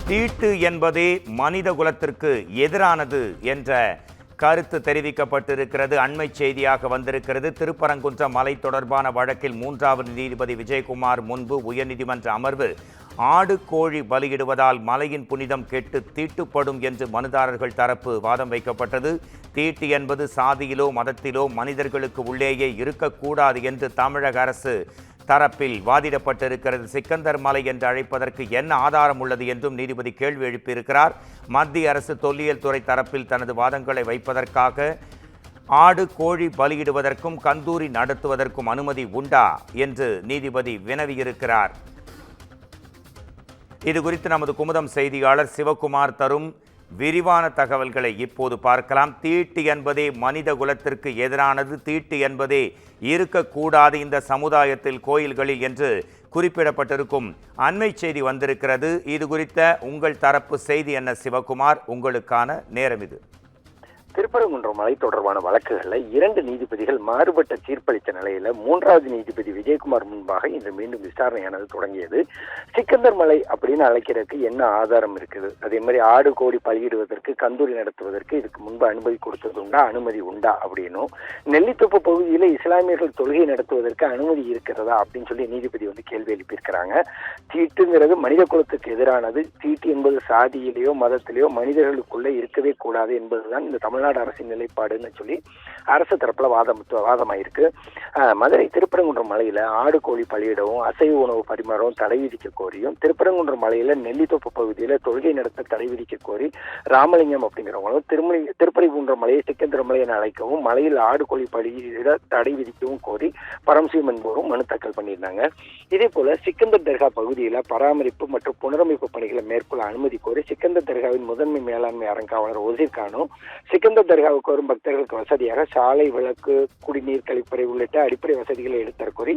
தீட்டு என்பதே மனித குலத்திற்கு எதிரானது என்ற கருத்து தெரிவிக்கப்பட்டிருக்கிறது. அண்மை செய்தியாக வந்திருக்கிறது. திருப்பரங்குன்றம் மலை தொடர்பான வழக்கில் 3வது நீதிபதி விஜயகுமார் முன்பு உயர்நீதிமன்ற அமர்வு ஆடு கோழி பலியிடுவதால் மலையின் புனிதம் கெட்டு தீட்டுப்படும் என்று மனுதாரர்கள் தரப்பு வாதம் வைக்கப்பட்டது. தீட்டு என்பது சாதியிலோ மதத்திலோ மனிதர்களுக்கு உள்ளேயே இருக்கக்கூடாது என்று தமிழக அரசு தரப்பில் வாதிடப்பட்டிருக்கிறது. சிக்கந்தர் மலை என்று அழைப்பதற்கு என்ன ஆதாரம் உள்ளது என்றும் நீதிபதி கேள்வி எழுப்பியிருக்கிறார். மத்திய அரசு தொல்லியல் துறை தரப்பில் தனது வாதங்களை வைப்பதற்காக ஆடு கோழி பலியிடுவதற்கும் கந்தூரி நடத்துவதற்கும் அனுமதி உண்டா என்று நீதிபதி வினவியிருக்கிறார். இது குறித்து நமது குமுதம் செய்தியாளர் சிவகுமார் தரும் விரிவான தகவல்களை இப்போது பார்க்கலாம். தீட்டு என்பதே மனித குலத்திற்கு எதிரானது, தீட்டு என்பதே இருக்கக்கூடாது இந்த சமுதாயத்தில் கோயில்களில் என்று குறிப்பிடப்பட்டிருக்கும் அண்மை செய்தி வந்திருக்கிறது. இது குறித்த உங்கள் தரப்பு செய்தி என்ன சிவகுமார்? உங்களுக்கான நேரம் இது. திருப்பரங்குன்றம் மலை தொடர்பான வழக்குகளில் 2 நீதிபதிகள் மாறுபட்ட தீர்ப்பளித்த நிலையில 3வது நீதிபதி விஜயகுமார் முன்பாக இன்று மீண்டும் விசாரணையானது தொடங்கியது. சிக்கந்தர் மலை அப்படின்னு அழைக்கிறதுக்கு என்ன ஆதாரம் இருக்குது, அதே மாதிரி ஆடு கோடி பலியிடுவதற்கு கந்தூரி நடத்துவதற்கு இதுக்கு முன்பு அனுமதி கொடுத்தது உண்டா, அனுமதி உண்டா அப்படின்னும், நெல்லித்தோப்பு பகுதியில் இஸ்லாமியர்கள் தொழுகை நடத்துவதற்கு அனுமதி இருக்கிறதா அப்படின்னு சொல்லி நீதிபதி கேள்வி எழுப்பியிருக்கிறாங்க. தீட்டுங்கிறது மனித குலத்துக்கு எதிரானது, தீட்டு என்பது சாதியிலேயோ மதத்திலேயோ மனிதர்களுக்குள்ள இருக்கவே கூடாது என்பதுதான் இந்த தமிழ்நாடு அரசின் நிலைப்பாடுன்னு சொல்லி அரசு தரப்புல வாதமாயிருக்கு. மதுரை திருப்பரங்குன்றம் மலையில ஆடு கோழி பலியிடவும் அசைவ உணவு பரிமாறவும் தடை விதிக்க கோரியும், திருப்பரங்குன்றம் மலையில நெல்லித்தோப்பு பகுதியில தொழுகை நடத்த தடை விதிக்க கோரி ராமலிங்கம் அப்படிங்கிறவங்களும் திருப்பரங்குன்றம் மலையை சிக்கந்தர் மலை என அழைக்கவும் மலையில் ஆடு கோழி பலியிட தடை விதிக்கவும் கோரி பரமசிவம் என்பவரும் மனு தாக்கல் பண்ணியிருந்தாங்க. இதே போல சிக்கந்தர் தர்கா பகுதியில பராமரிப்பு மற்றும் புனரமைப்பு பணிகளை மேற்கொள்ள அனுமதி கோரி சிக்கந்தர் தர்காவின் முதன்மை மேலாண்மை அறங்காவலர் ஒசீர் கானும் சிக்கந்தர் தர்காவுக்கு வரும் பக்தர்களுக்கு வசதியாக சாலை, விளக்கு, குடிநீர், கழிப்பறை உள்ளிட்ட அடிப்படை வசதிகளை எடுத்தர கோரி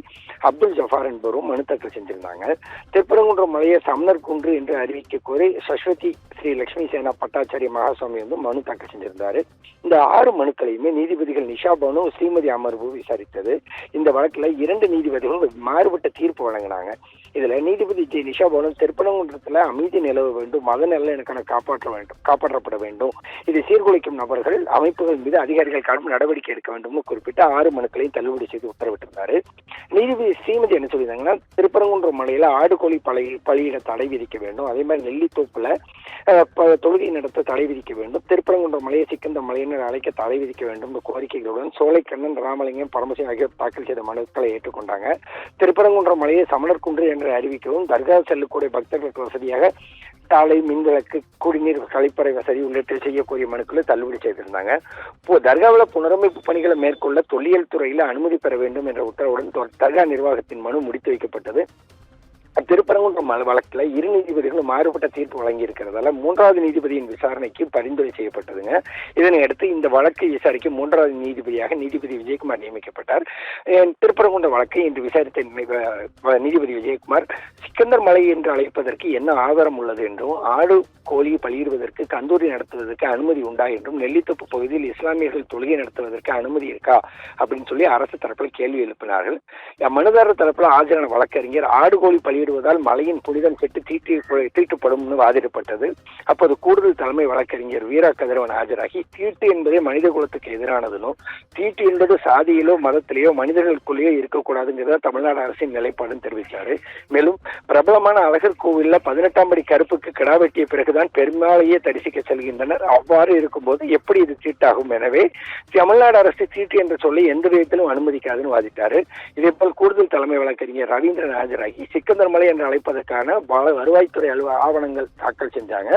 அப்துல் ஜஃபார் என்பவரும் மனு தாக்கல் செஞ்சிருந்தாங்க. திருப்பரங்குன்றம் மலையை சமணர் குன்று என்று அறிவிக்க கோரி சஸ்வதி ஸ்ரீ லட்சுமி சேனா பட்டாச்சாரிய மகாசுவாமி மனு தாக்கல் செஞ்சிருந்தாரு. இந்த 6 மனுக்களையுமே நீதிபதிகள் நிஷா பானு, ஸ்ரீமதி அமர்வு விசாரித்தது. இந்த வழக்குல 2 நீதிபதிகள் மாறுபட்ட தீர்ப்பு வழங்கினாங்க. இதுல நீதிபதி ஜே நிஷா பானு திருப்பரங்குன்றத்துல அமைதி நிலவ வேண்டும், மத நல்லிணக்கம் காப்பாற்றப்பட வேண்டும், இதை சீர்குலைக்கும் நபர்கள் அமைப்புகள் மீது அதிகாரிகள் கடும் நடவடிக்கை எடுக்க வேண்டும் குறிப்பிட்ட 6 மனுக்களையும் தள்ளுபடி செய்து உத்தரவிட்டிருந்தாரு. நீதிபதி ஸ்ரீமதி என்ன சொல்லியிருந்தாங்கன்னா, திருப்பரங்குன்றம் மலையில ஆடு கோழி பலியிட தடை விதிக்க வேண்டும், அதே மாதிரி நெல்லித்தோப்புல தொழுகை நடத்த தடை விதிக்க வேண்டும், திருப்பரங்குன்றம் மலையை சிக்கந்தர் மலையினர் அழைக்க தடை விதிக்க வேண்டும் கோரிக்கைகளுடன் சோலைக்கண்ணன், ராமலிங்கம், பரமசிவம் ஆகியோர் தாக்கல் செய்த மனுக்களை ஏற்றுக்கொண்டாங்க. திருப்பரங்குன்றம் மலையை சமணர் குன்று என்று அறிவிக்கவும் தர்கா செல்லக்கூடிய பக்தர்களுக்கு வசதியாக சாலை, மின்விளக்கு, குடிநீர், கழிப்பறை வசதி உள்ளிட்ட செய்யக்கூடிய மனுக்களை தள்ளுபடி செய்திருந்தாங்க. தர்காவில் புனரமைப்பு பணிகளை மேற்கொள்ள தொல்லியல் துறையில் அனுமதி பெற வேண்டும் என்ற உத்தரவுடன் தர்கா நிர்வாகத்தின் மனு முடித்து வைக்கப்பட்டது. திருப்பரங்குன்றம் வழக்கில் 2 நீதிபதிகளும் மாறுபட்ட தீர்ப்பு வழங்கி இருக்கிறதால 3வது நீதிபதியின் விசாரணைக்கு பரிந்துரை செய்யப்பட்டதுங்க. இதனை அடுத்து இந்த வழக்கை விசாரிக்க 3வது நீதிபதியாக நீதிபதி விஜயகுமார் நியமிக்கப்பட்டார். திருப்பரங்குன்றம் வழக்கை இன்று விசாரித்த நீதிபதி விஜயகுமார் சிக்கந்தர் மலை என்று அழைப்பதற்கு என்ன ஆதாரம் உள்ளது என்றும், ஆடு கோழி பலியிடுவதற்கு கந்தூரி நடத்துவதற்கு அனுமதி உண்டா என்றும், நெல்லித்தோப்பு பகுதியில் இஸ்லாமியர்கள் தொழுகை நடத்துவதற்கு அனுமதி இருக்கா அப்படின்னு சொல்லி அரசு தரப்பில் கேள்வி எழுப்பினார்கள். மனுதாரர் தரப்பில் ஆஜரான வழக்கறிஞர் ஆடு கோழி பலியிடுவதால் மலையின் புனிதம் கெட்டு தீட்டுப்படும் வாதிடப்பட்டது. அப்போது கூடுதல் தலைமை வழக்கறிஞர் வீரா கதிரவன் ஆஜராகி, தீட்டு என்பதே மனித குலத்துக்கு எதிரானதுனும், தீட்டு என்பது சாதியிலோ மதத்திலேயோ மனிதர்களுக்குள்ளேயோ இருக்கக்கூடாதுங்கிறத தமிழ்நாடு அரசின் நிலைப்பாடுன்னு தெரிவித்தாரு. மேலும் பிரபலமான அழகர் கோவில்ல 18ஆம் படி கருப்புக்கு கிடா வெட்டிய பிறகுதான் பெருமாளையே தரிசிக்க செல்கின்றனர். அவ்வாறு இருக்கும்போது எப்படி இது தீட்டாகும்? எனவே தமிழ்நாடு அரசு தீட்டு என்ற சொல்லை எந்த விதத்திலும் அனுமதிக்காதுன்னு வாதிட்டாரு. இதேபோல் கூடுதல் தலைமை வழக்கறிஞர் ரவீந்திரன் ஆஜராகி சிக்கந்தர் மலை என்று அழைப்பதற்கான வருவாய்த்துறை ஆவணங்கள் தாக்கல் செஞ்சாங்க.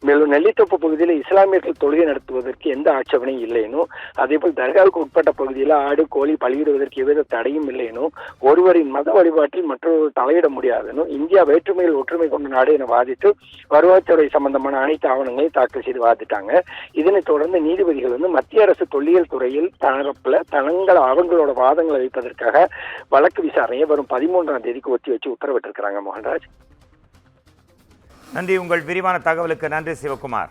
மேலும் நெல்லித்தோப்பு பகுதியில் இஸ்லாமியர்கள் தொழுகை நடத்துவதற்கு எந்த ஆட்சேபனையும் இல்லைனும், அதேபோல் தர்காவுக்கு உட்பட்ட பகுதியில் ஆடு கோழி பலியிடுவதற்கு எவ்வித தடையும் இல்லைனும், ஒருவரின் மத வழிபாட்டில் மற்றொரு தலையிட முடியாதுன்னு, இந்தியா வேற்றுமையில் ஒற்றுமை கொண்ட நாடு என வாதிட்டு வருவாய்த்துறை சம்பந்தமான அனைத்து ஆவணங்களையும் தாக்கல் செய்து வாதிட்டாங்க. இதனைத் தொடர்ந்து நீதிபதிகள் மத்திய அரசு தொல்லியல் துறையில் தரப்புல அவங்களோட வாதங்களை வைப்பதற்காக வழக்கு விசாரணையை வரும் 13ஆம் தேதிக்கு ஒத்தி வச்சு உத்தரவிட்டிருக்கிறாங்க. மோகன்ராஜ், நன்றி. உங்கள் விரிவான தகவலுக்கு நன்றி சிவகுமார்.